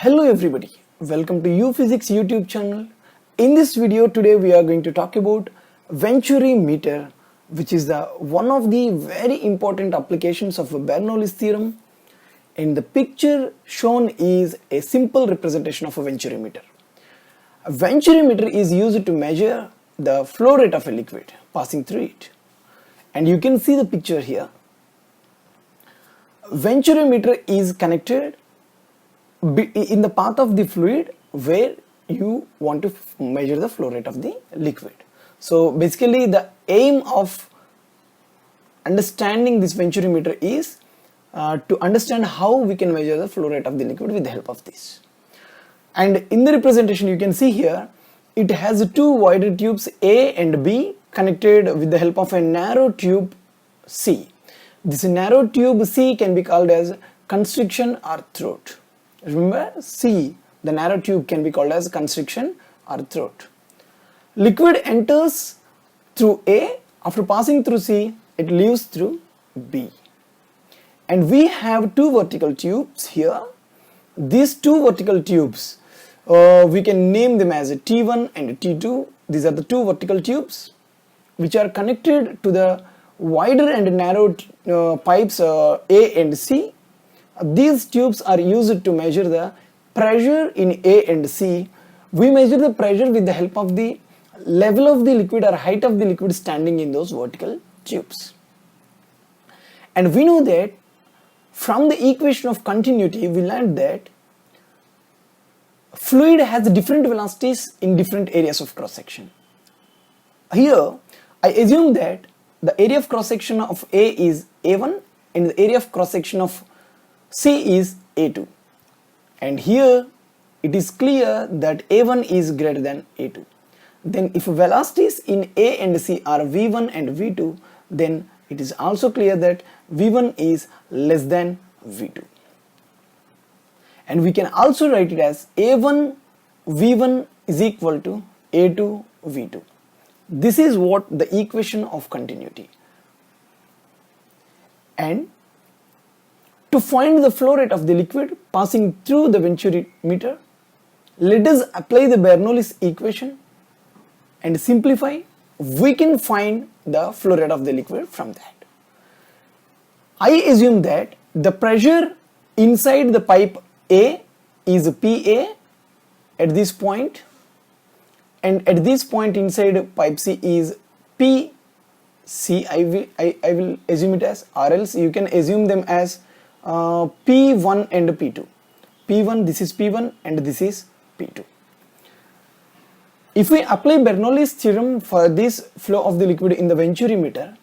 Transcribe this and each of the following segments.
Hello everybody, welcome to Physics YouTube channel. In this video today we are going to talk about Venturimeter, which is one of the very important applications of Bernoulli's theorem. And the picture shown is a simple representation of a Venturimeter. A Venturimeter is used to measure the flow rate of a liquid passing through it. And you can see the picture here. Venturimeter is connected in the path of the fluid where you want to measure the flow rate of the liquid. So basically the aim of understanding this Venturimeter is to understand how we can measure the flow rate of the liquid with the help of this. And in the representation you can see here, it has two wider tubes A and B connected with the help of a narrow tube C. This narrow tube C can be called as constriction or throat. Remember, C, the narrow tube, can be called as constriction or throat. Liquid enters through A. After passing through C, it leaves through B. And we have two vertical tubes here. These two vertical tubes, we can name them as T1 and T2. These are the two vertical tubes which are connected to the wider and narrow pipes A and C. These tubes are used to measure the pressure in A and C. We measure the pressure with the help of the level of the liquid or height of the liquid standing in those vertical tubes. And we know that from the equation of continuity we learned that fluid has different velocities in different areas of cross section. Here I assume that the area of cross section of A is A1 and the area of cross section of C is A2, and here it is clear that A1 is greater than A2. Then if velocities in A and C are V1 and V2, then it is also clear that V1 is less than V2. And we can also write it as A1 V1 is equal to A2 V2. This is what the equation of continuity. And to find the flow rate of the liquid passing through the Venturimeter, let us apply the Bernoulli's equation and simplify. We can find the flow rate of the liquid from that. I assume that the pressure inside the pipe A is PA at this point, and at this point inside pipe C is PC. I will assume it as, or else you can assume them as P1 and P2. P1, this is P1 and this is P2. If we apply Bernoulli's theorem for this flow of the liquid in the Venturimeter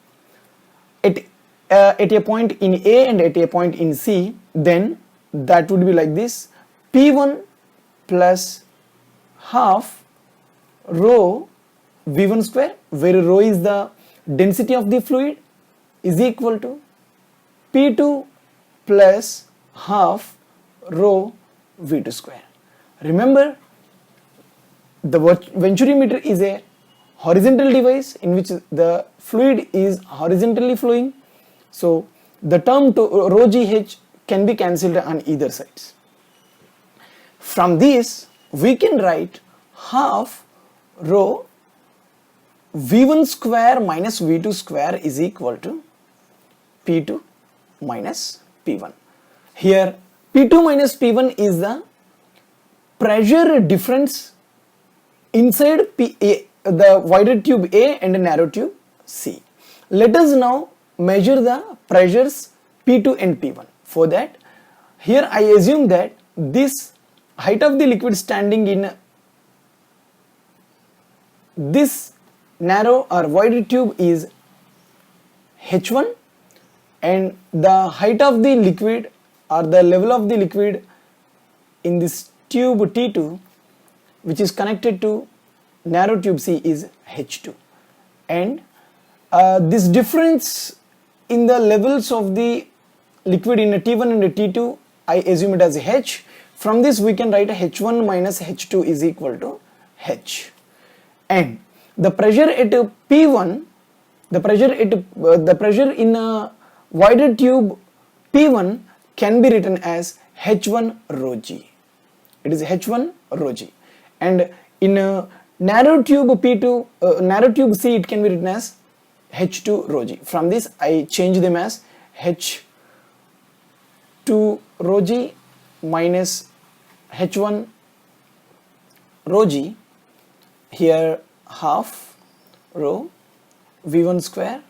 at a point in A and at a point in C, then that would be like this: P1 plus half rho V1 square, where rho is the density of the fluid, is equal to P2 plus half rho V2 square. Remember, the Venturimeter is a horizontal device in which the fluid is horizontally flowing. So the term to rho GH can be cancelled on either sides. From this we can write half rho V1 square minus V2 square is equal to P2 minus P1. Here P2 minus P1 is the pressure difference inside the wider tube A and the narrow tube C. Let us now measure the pressures P2 and P1. For that, here I assume that this height of the liquid standing in this narrow or wider tube is H1, and the height of the liquid or the level of the liquid in this tube T2, which is connected to narrow tube C, is H2. And this difference in the levels of the liquid in a T1 and a T2, I assume it as H. From this we can write H1 minus H2 is equal to H. And the pressure at P1, the pressure in a wider tube P1 can be written as H1 rho G. it is H1 rho g. And in a narrow tube P2, narrow tube C, it can be written as H2 rho g. From this I change them as H2 rho g minus H1 rho g, here half rho V1 square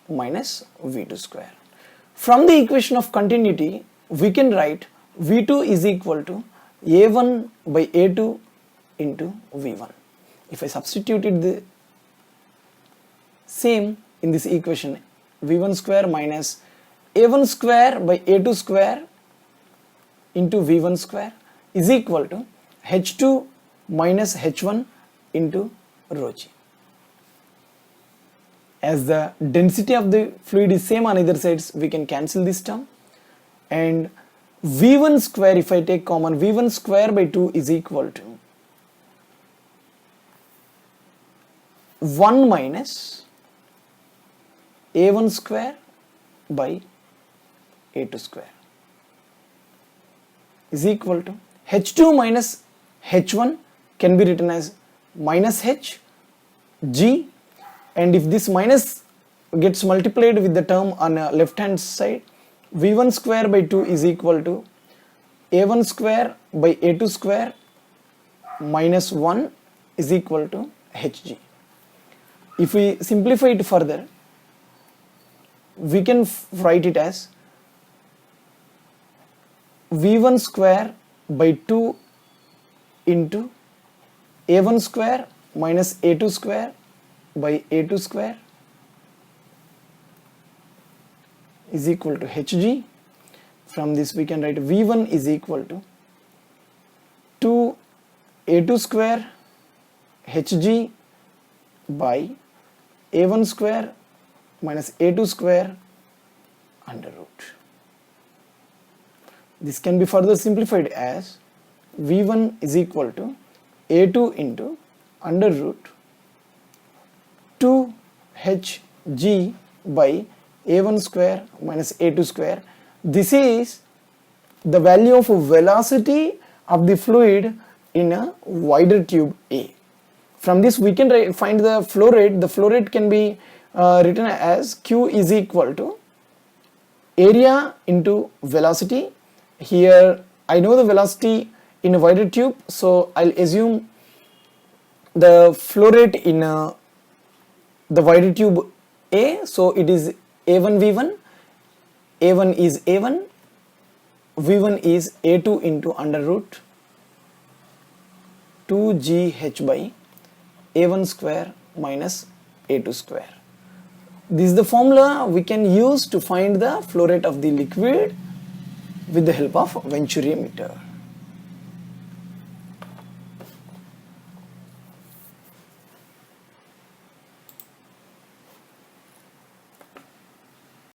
minus V2 square. From the equation of continuity, we can write V2 is equal to A1 by A2 into V1. If I substituted the same in this equation, V1 square minus A1 square by A2 square into V1 square is equal to H2 minus H1 into rho g. As the density of the fluid is same on either sides, we can cancel this term, and V1 square, if I take common, V1 square by 2 is equal to 1 minus A1 square by A2 square is equal to H2 minus H1 can be written as minus H g, and if this minus gets multiplied with the term on a left hand side, V1 square by 2 is equal to A1 square by A2 square minus 1 is equal to Hg. If we simplify it further, we can write it as V1 square by 2 into A1 square minus A2 square by A2 square is equal to Hg. From this we can write V1 is equal to 2 A2 square Hg by A1 square minus A2 square under root. This can be further simplified as V1 is equal to A2 into under root 2 Hg by A1 square minus A2 square. This is the value of velocity of the fluid in a wider tube A. From this we can find the flow rate. The flow rate can be written as Q is equal to area into velocity. Here I know the velocity in a wider tube, so I'll assume the flow rate in the wider tube A, so it is A1 V1, A1 is A1, V1 is A2 into under root 2GH by A1 square minus A2 square. This is the formula we can use to find the flow rate of the liquid with the help of Venturimeter.